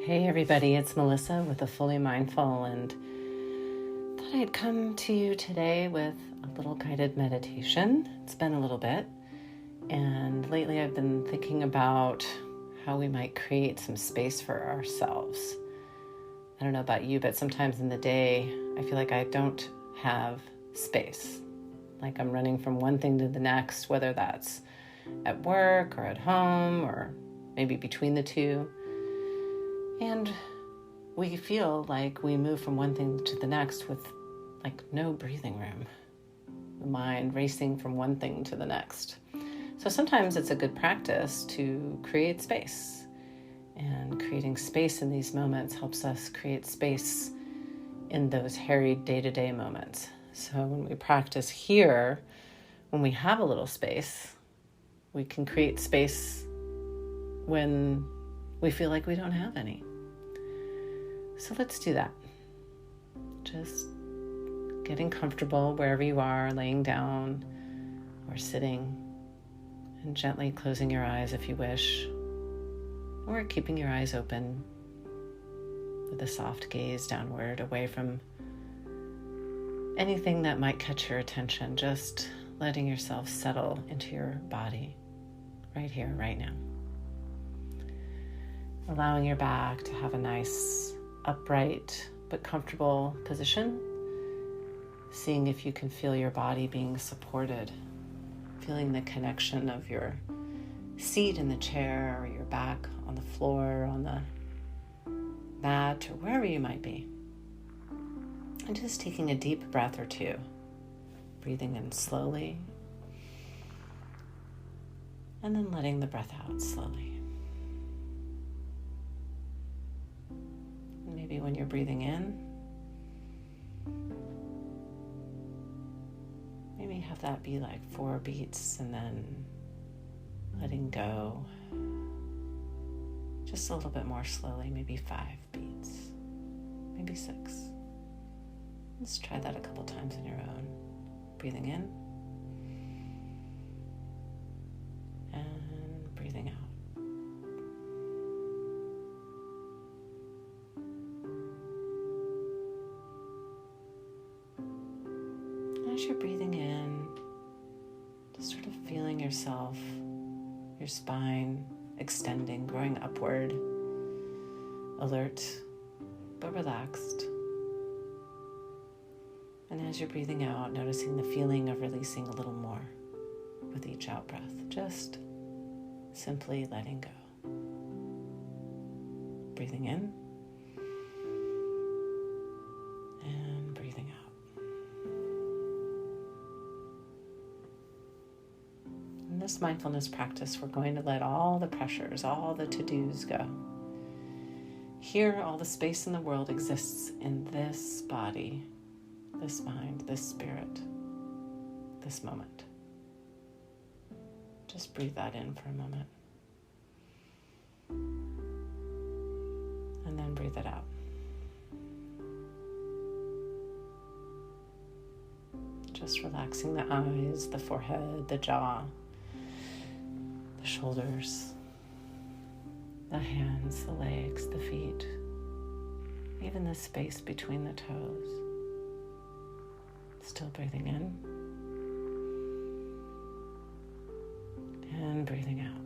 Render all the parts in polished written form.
Hey everybody, it's Melissa with a Fully Mindful, and thought I'd come to you today with a little guided meditation. It's been a little bit, and lately I've been thinking about how we might create some space for ourselves. I don't know about you, but sometimes in the day I feel like I don't have space. Like I'm running from one thing to the next, whether that's at work or at home or maybe between the two. And we feel like we move from one thing to the next with like no breathing room. The mind racing from one thing to the next. So sometimes it's a good practice to create space. And creating space in these moments helps us create space in those harried day-to-day moments. So when we practice here, when we have a little space, we can create space when we feel like we don't have any. So let's do that. Just getting comfortable wherever you are, laying down or sitting, and gently closing your eyes if you wish, or keeping your eyes open with a soft gaze downward away from anything that might catch your attention, just letting yourself settle into your body right here, right now. Allowing your back to have a nice, upright but comfortable position. Seeing if you can feel your body being supported. Feeling the connection of your seat in the chair or your back on the floor, on the mat, or wherever you might be. And just taking a deep breath or two. Breathing in slowly. And then letting the breath out slowly. Maybe when you're breathing in, maybe have that be like 4 beats and then letting go just a little bit more slowly, maybe 5 beats, maybe 6. Let's try that a couple times on your own. Breathing in and breathing out. As you're breathing in, just sort of feeling yourself, your spine extending, growing upward, alert but relaxed. And as you're breathing out, noticing the feeling of releasing a little more with each out breath, just simply letting go. Breathing in and breathing out. In this mindfulness practice, we're going to let all the pressures, all the to-dos go. Here, all the space in the world exists in this body, this mind, this spirit, this moment. Just breathe that in for a moment. And then breathe it out. Just relaxing the eyes, the forehead, the jaw, the shoulders, the hands, the legs, the feet, even the space between the toes. Still breathing in and breathing out.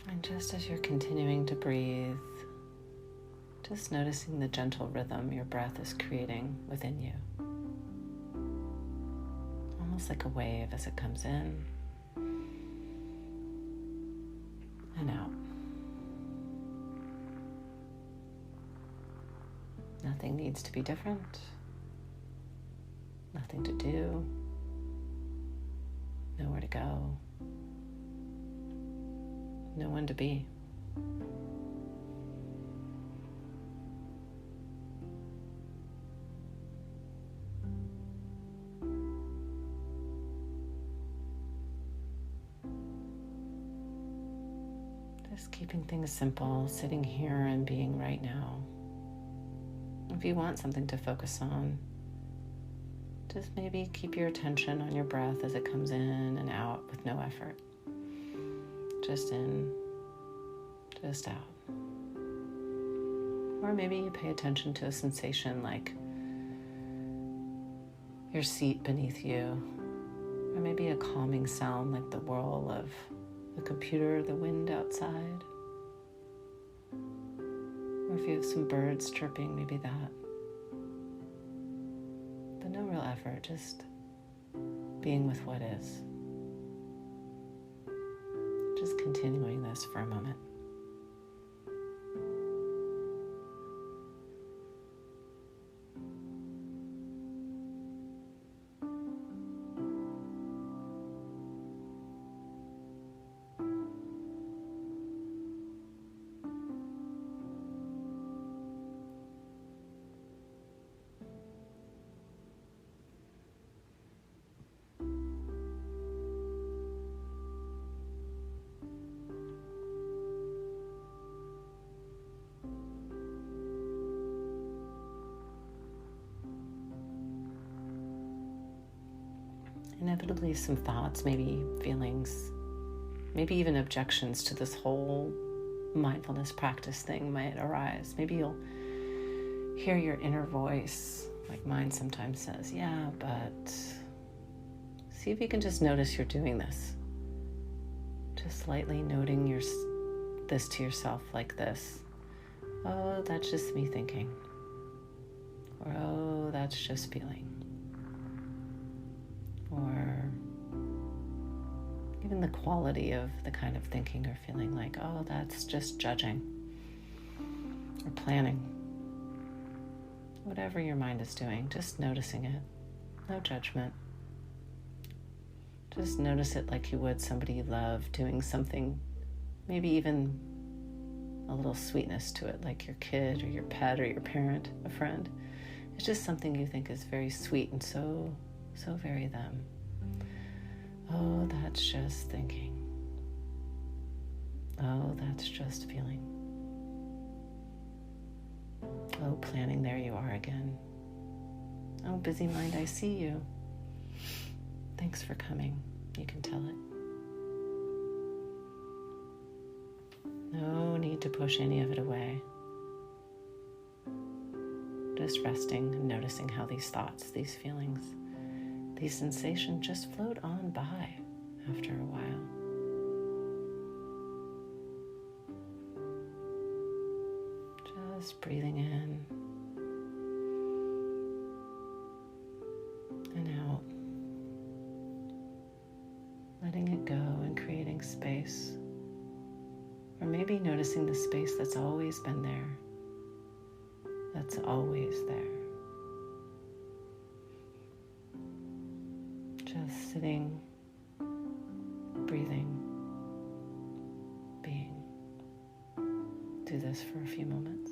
And just as you're continuing to breathe, just noticing the gentle rhythm your breath is creating within you. Almost like a wave as it comes in and out. Nothing needs to be different. Nothing to do. Nowhere to go. No one to be. Just keeping things simple, sitting here and being right now. If you want something to focus on, Just maybe keep your attention on your breath as it comes in and out with no effort. Just in, just out. Or maybe you pay attention to a sensation like your seat beneath you, or maybe a calming sound like the whirl of the computer, the wind outside. Or if you have some birds chirping, maybe that. But no real effort, just being with what is. Just continuing this for a moment. Inevitably some thoughts, maybe feelings, maybe even objections to this whole mindfulness practice thing might arise. Maybe you'll hear your inner voice, like mine sometimes says, yeah, but see if you can just notice you're doing this. Just lightly noting this to yourself like this. Oh, that's just me thinking. Or, oh, that's just feeling. Or even the quality of the kind of thinking or feeling like, oh, that's just judging or planning. Whatever your mind is doing, just noticing it. No judgment. Just notice it like you would somebody you love doing something, maybe even a little sweetness to it, like your kid or your pet or your parent, a friend. It's just something you think is very sweet and so very them. Oh, that's just thinking. Oh, that's just feeling. Oh, planning, there you are again. Oh, busy mind, I see you. Thanks for coming. You can tell it. No need to push any of it away. Just resting and noticing how these thoughts, these feelings, these sensations just float on by after a while. Just breathing in and out, letting it go and creating space, or maybe noticing the space that's always been there, that's always there. Just sitting, breathing, being. Do this for a few moments.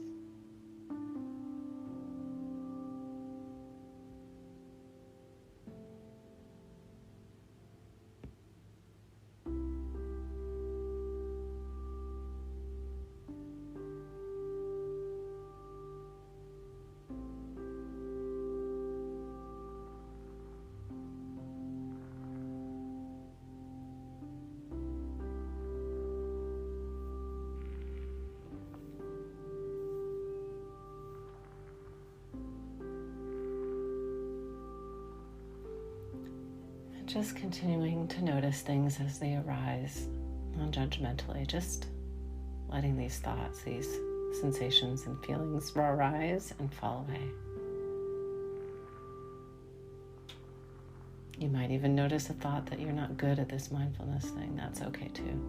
Just continuing to notice things as they arise, non-judgmentally, just letting these thoughts, these sensations and feelings arise and fall away. You might even notice a thought that you're not good at this mindfulness thing. That's okay too.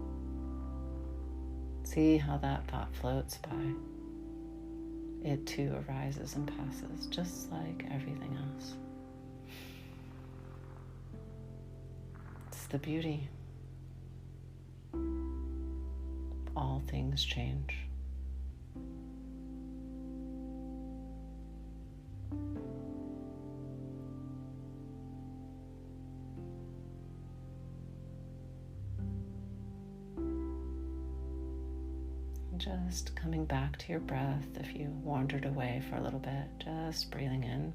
See how that thought floats by. It too arises and passes, just like everything else. The beauty. All things change. Just coming back to your breath if you wandered away for a little bit, just breathing in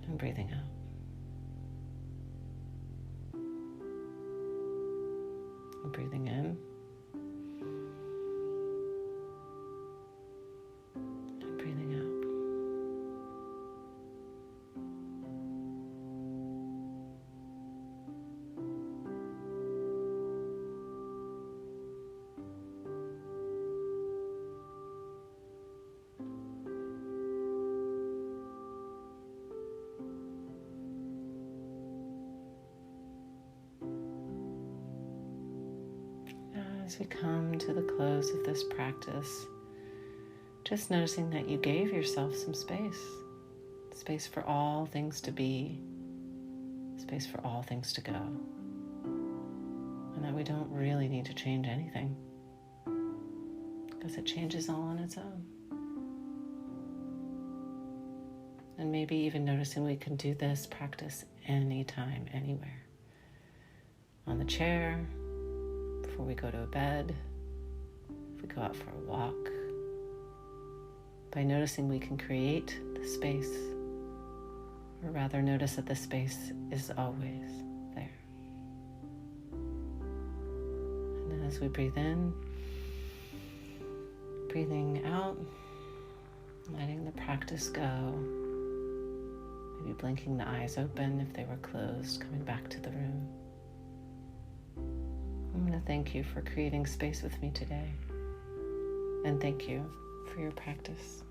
and breathing out. And breathing in. And breathing out. As we come to the close of this practice, just noticing that you gave yourself some space for all things to be, space for all things to go, and that we don't really need to change anything because it changes all on its own. And maybe even noticing we can do this practice anytime, anywhere. On the chair, before we go to bed, if we go out for a walk, by noticing we can create the space, or rather notice that the space is always there. And then as we breathe in, breathing out, letting the practice go, maybe blinking the eyes open if they were closed, coming back to the room. I'm going to thank you for creating space with me today, and thank you for your practice.